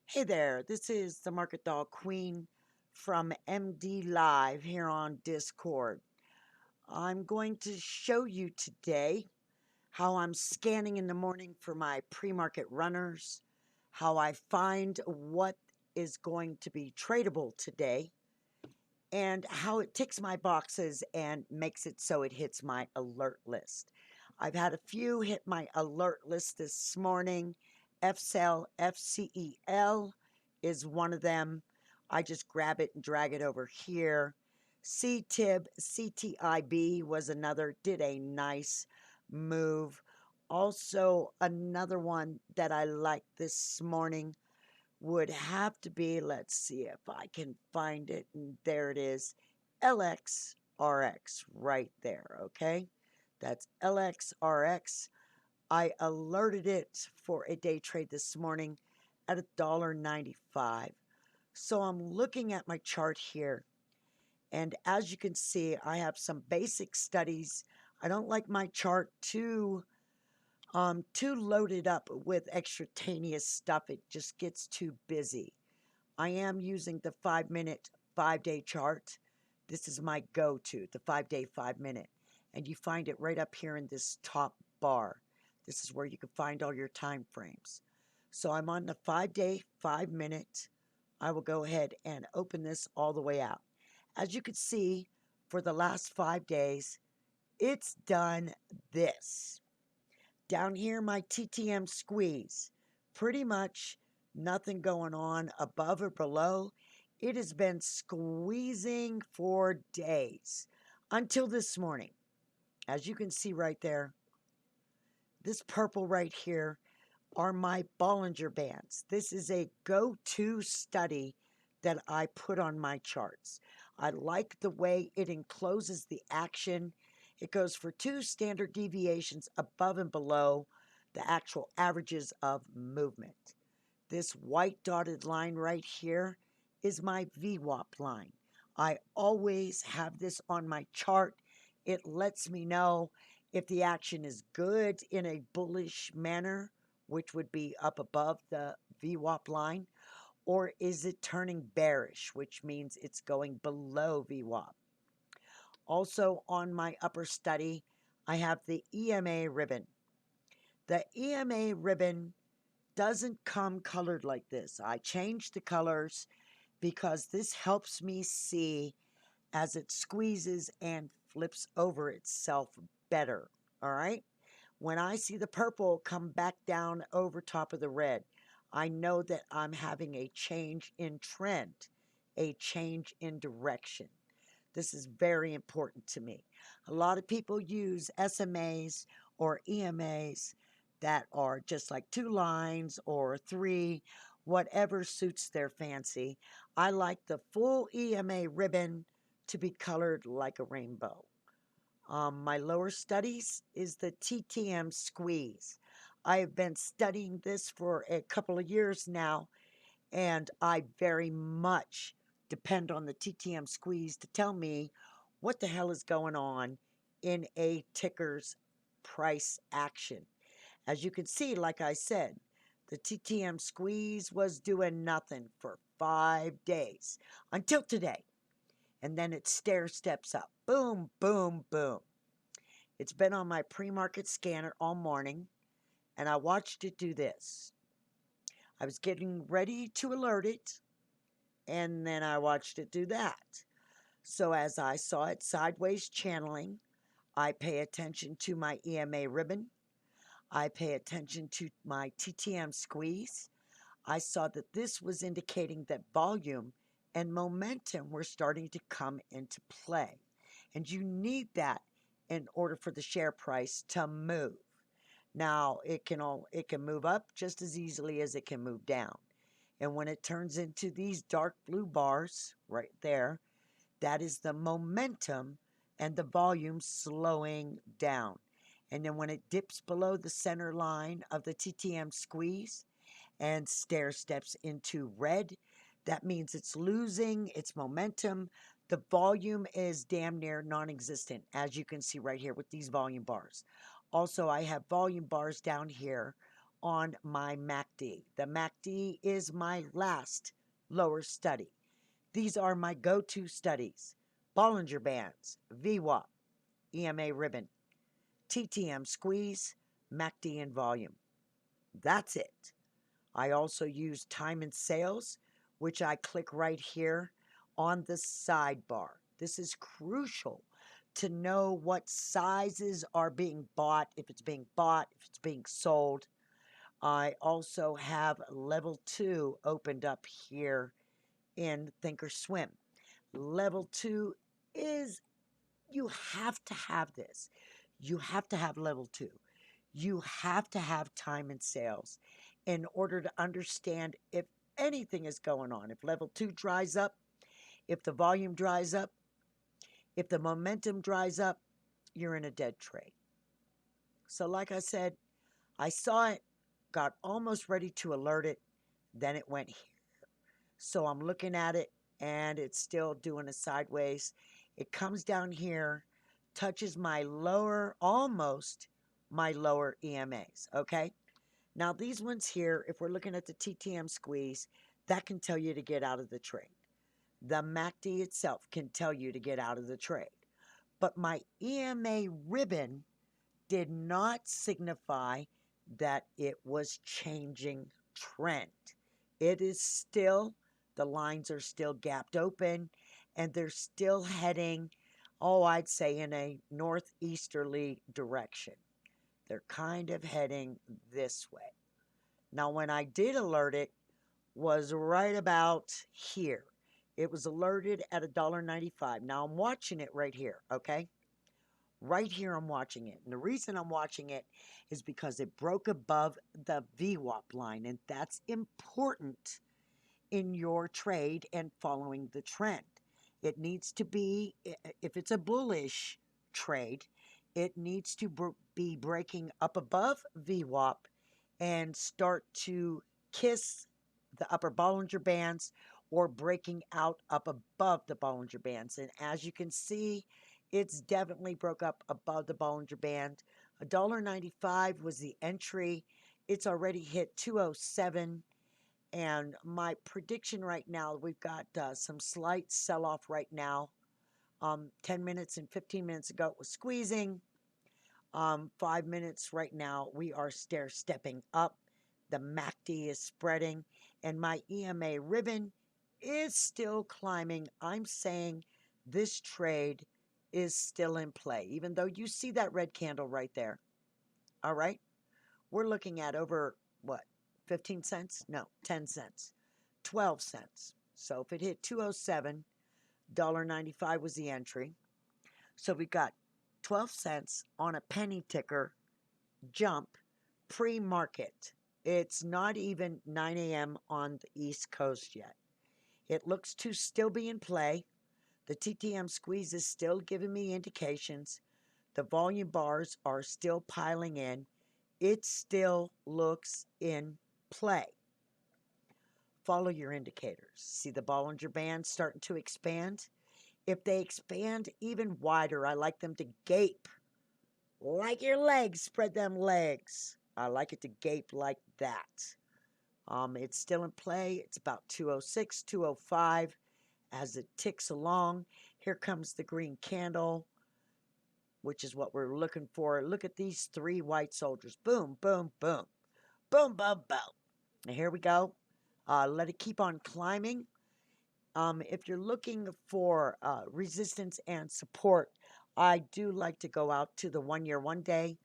Hey there, this is the Market Dog Queen from MD Live here on Discord. I'm going to show you today how I'm scanning in the morning for my pre-market runners, how I find what is going to be tradable today, and how it ticks my boxes and makes it so it hits my alert list. I've had a few hit my alert list this morning. FCELL, FCEL is one of them. I just grab it and drag it over here. CTIB, CTIB was another, did a nice move. Also, another one that I liked this morning would have to be, let's see if I can find it, and there it is, LXRX right there, okay? That's LXRX. I alerted it for a day trade this morning at $1.95. So I'm looking at my chart here, and as you can see, I have some basic studies. I don't like my chart too loaded up with extraneous stuff. It just gets too busy. I am using the 5-minute, 5-day chart. This is my go-to, the 5-day, 5-minute. And you find it right up here in this top bar. This is where you can find all your time frames. So I'm on the 5-day, 5-minute. I will go ahead and open this all the way out. As you can see, for the last 5 days, it's done this. Down here, my TTM squeeze. Pretty much nothing going on above or below. It has been squeezing for days until this morning. As you can see right there, this purple right here are my Bollinger Bands. This is a go-to study that I put on my charts. I like the way it encloses the action. It goes for 2 standard deviations above and below the actual averages of movement. This white dotted line right here is my VWAP line. I always have this on my chart. It lets me know if the action is good in a bullish manner, which would be up above the VWAP line, or is it turning bearish, which means it's going below VWAP. Also on my upper study, I have the EMA ribbon. The EMA ribbon doesn't come colored like this. I changed the colors because this helps me see as it squeezes and flips over itself better. All right. When I see the purple come back down over top of the red, I know that I'm having a change in trend, a change in direction. This is very important to me. A lot of people use SMAs or EMAs that are just like 2 lines or 3, whatever suits their fancy. I like the full EMA ribbon to be colored like a rainbow. My lower studies is the TTM squeeze. I have been studying this for a couple of years now, and I very much depend on the TTM squeeze to tell me what the hell is going on in a ticker's price action. As you can see, like I said, the TTM squeeze was doing nothing for 5 days until today. And then it stair steps up. Boom, boom, boom. It's been on my pre-market scanner all morning, and I watched it do this. I was getting ready to alert it, and then I watched it do that. So as I saw it sideways channeling, I pay attention to my EMA ribbon. I pay attention to my TTM squeeze. I saw that this was indicating that volume and momentum were starting to come into play. And you need that in order for the share price to move. Now, it can move up just as easily as it can move down. And when it turns into these dark blue bars right there, that is the momentum and the volume slowing down. And then when it dips below the center line of the TTM squeeze and stair steps into red, that means it's losing its momentum. The volume is damn near non-existent, as you can see right here with these volume bars. Also, I have volume bars down here on my MACD. The MACD is my last lower study. These are my go-to studies: Bollinger Bands, VWAP, EMA Ribbon, TTM Squeeze, MACD and Volume. That's it. I also use time and sales, which I click right here on the sidebar. This is crucial to know what sizes are being bought, if it's being bought, if it's being sold. I also have level 2 opened up here in Thinkorswim. Level 2 is, you have to have this. You have to have level 2. You have to have time and sales in order to understand if anything is going on. If level 2 dries up, if the volume dries up, if the momentum dries up, you're in a dead trade. So like I said, I saw it, got almost ready to alert it, then it went here. So I'm looking at it, and it's still doing a sideways. It comes down here, touches my lower, almost my lower EMAs, okay? Now these ones here, if we're looking at the TTM squeeze, that can tell you to get out of the trade. The MACD itself can tell you to get out of the trade. But my EMA ribbon did not signify that it was changing trend. It is still, the lines are still gapped open, and they're still heading, oh, I'd say in a northeasterly direction. They're kind of heading this way. Now, when I did alert it, was right about here. It was alerted at $1.95. Now, I'm watching it right here, okay? Right here, I'm watching it. And the reason I'm watching it is because it broke above the VWAP line, and that's important in your trade and following the trend. It needs to be, if it's a bullish trade, it needs to be breaking up above VWAP and start to kiss the upper Bollinger Bands, or breaking out up above the Bollinger Bands. And as you can see, it's definitely broke up above the Bollinger Band. $1.95 was the entry. It's already hit 207. And my prediction right now, we've got some slight sell-off right now. 10 minutes and 15 minutes ago, it was squeezing. 5 minutes right now, we are stair-stepping up. The MACD is spreading, and my EMA ribbon is still climbing. I'm saying this trade is still in play, even though you see that red candle right there. All right? We're looking at over, what, 15 cents? No, 10 cents. 12 cents. So if it hit 207, $1.95 was the entry. So we got 12 cents on a penny ticker jump pre-market. It's not even 9 a.m. on the East Coast yet. It looks to still be in play. The TTM squeeze is still giving me indications. The volume bars are still piling in. It still looks in play. Follow your indicators. See the Bollinger Bands starting to expand? If they expand even wider, I like them to gape. Like your legs, spread them legs. I like it to gape like that. It's still in play. It's about 206, 205 as it ticks along. Here comes the green candle, which is what we're looking for. Look at these three white soldiers. Boom, boom, boom. Boom, boom, boom. And here we go. Let it keep on climbing. If you're looking for resistance and support, I do like to go out to the 1 year, 1 day.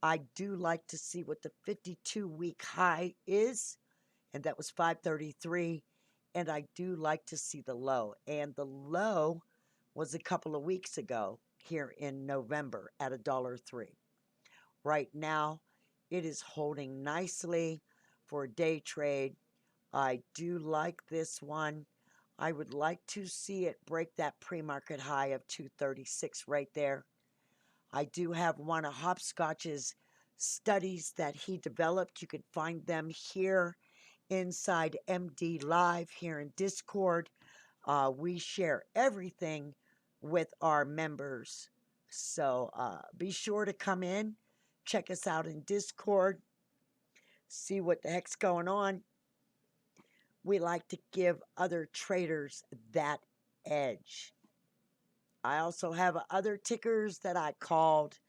I do like to see what the 52-week high is, and that was 533. And I do like to see the low. And the low was a couple of weeks ago here in November at $1.03. Right now, it is holding nicely for a day trade. I do like this one. I would like to see it break that pre-market high of 236 right there. I do have one of Hopscotch's studies that he developed. You can find them here inside MD Live here in Discord. We share everything with our members. So be sure to come in, check us out in Discord. see what the heck's going on. We like to give other traders that edge. I also have other tickers that I called,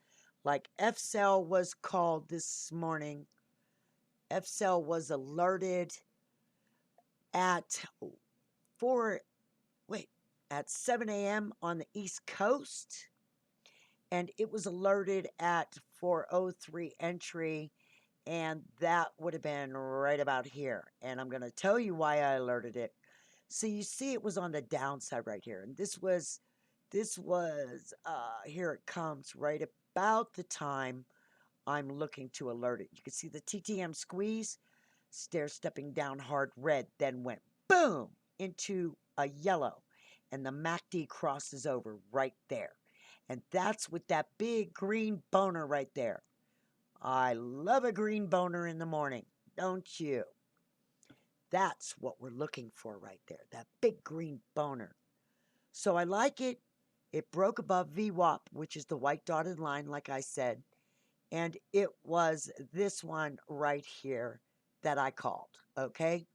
like FCELL was called this morning. FCELL was alerted at 7 a.m. on the East Coast, and it was alerted at 4:03 entry, and that would have been right about here. And I'm going to tell you why I alerted it. So you see it was on the downside right here, and this was here it comes right about the time I'm looking to alert it. You can see the TTM squeeze, stair stepping down hard red, then went boom into a yellow, and the MACD crosses over right there. And that's with that big green boner right there. I love a green boner in the morning, don't you? That's what we're looking for right there, that big green boner. So I like it. It broke above VWAP, which is the white dotted line, like I said. And it was this one right here that I called, okay?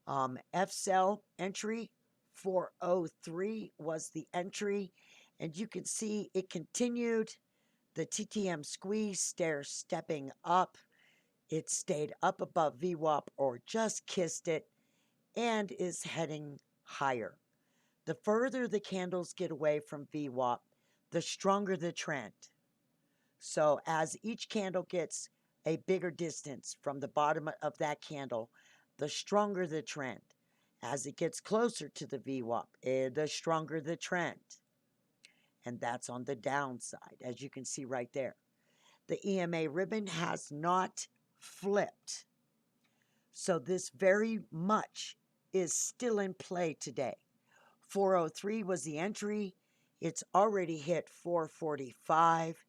FCELL entry 403 was the entry. And you can see it continued. The TTM squeeze stair stepping up. It stayed up above VWAP or just kissed it and is heading higher. The further the candles get away from VWAP, the stronger the trend. So as each candle gets a bigger distance from the bottom of that candle, the stronger the trend. As it gets closer to the VWAP, the stronger the trend. And that's on the downside, as you can see right there. The EMA ribbon has not flipped. So this very much is still in play today. 403 was the entry. It's already hit 445.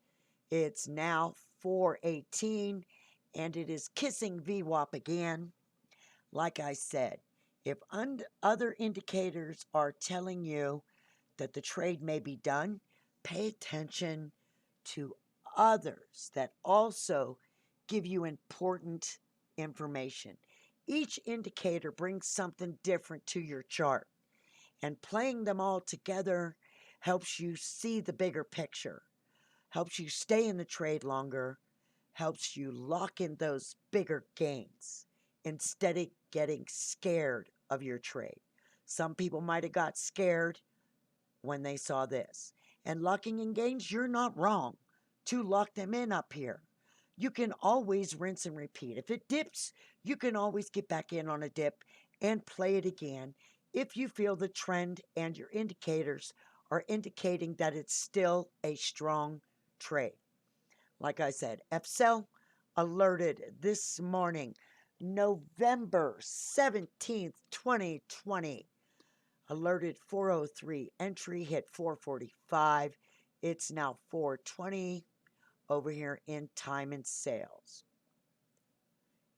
It's now 418, and it is kissing VWAP again. Like I said, if other indicators are telling you that the trade may be done, pay attention to others that also give you important information. Each indicator brings something different to your chart, and playing them all together helps you see the bigger picture, helps you stay in the trade longer, helps you lock in those bigger gains instead of getting scared of your trade. Some people might have got scared when they saw this. And locking in gains, you're not wrong to lock them in up here. You can always rinse and repeat. If it dips, you can always get back in on a dip and play it again if you feel the trend and your indicators are indicating that it's still a strong trade. Like I said, FCELL alerted this morning, November 17th, 2020. Alerted 403, entry hit 445. It's now 420 over here in time and sales.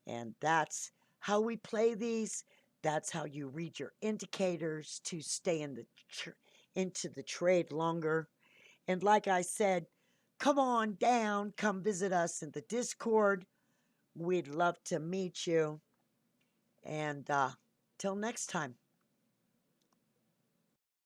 And that's how we play these. That's how you read your indicators to stay in into the trade longer. And like I said, come on down, come visit us in the Discord. We'd love to meet you. And till next time.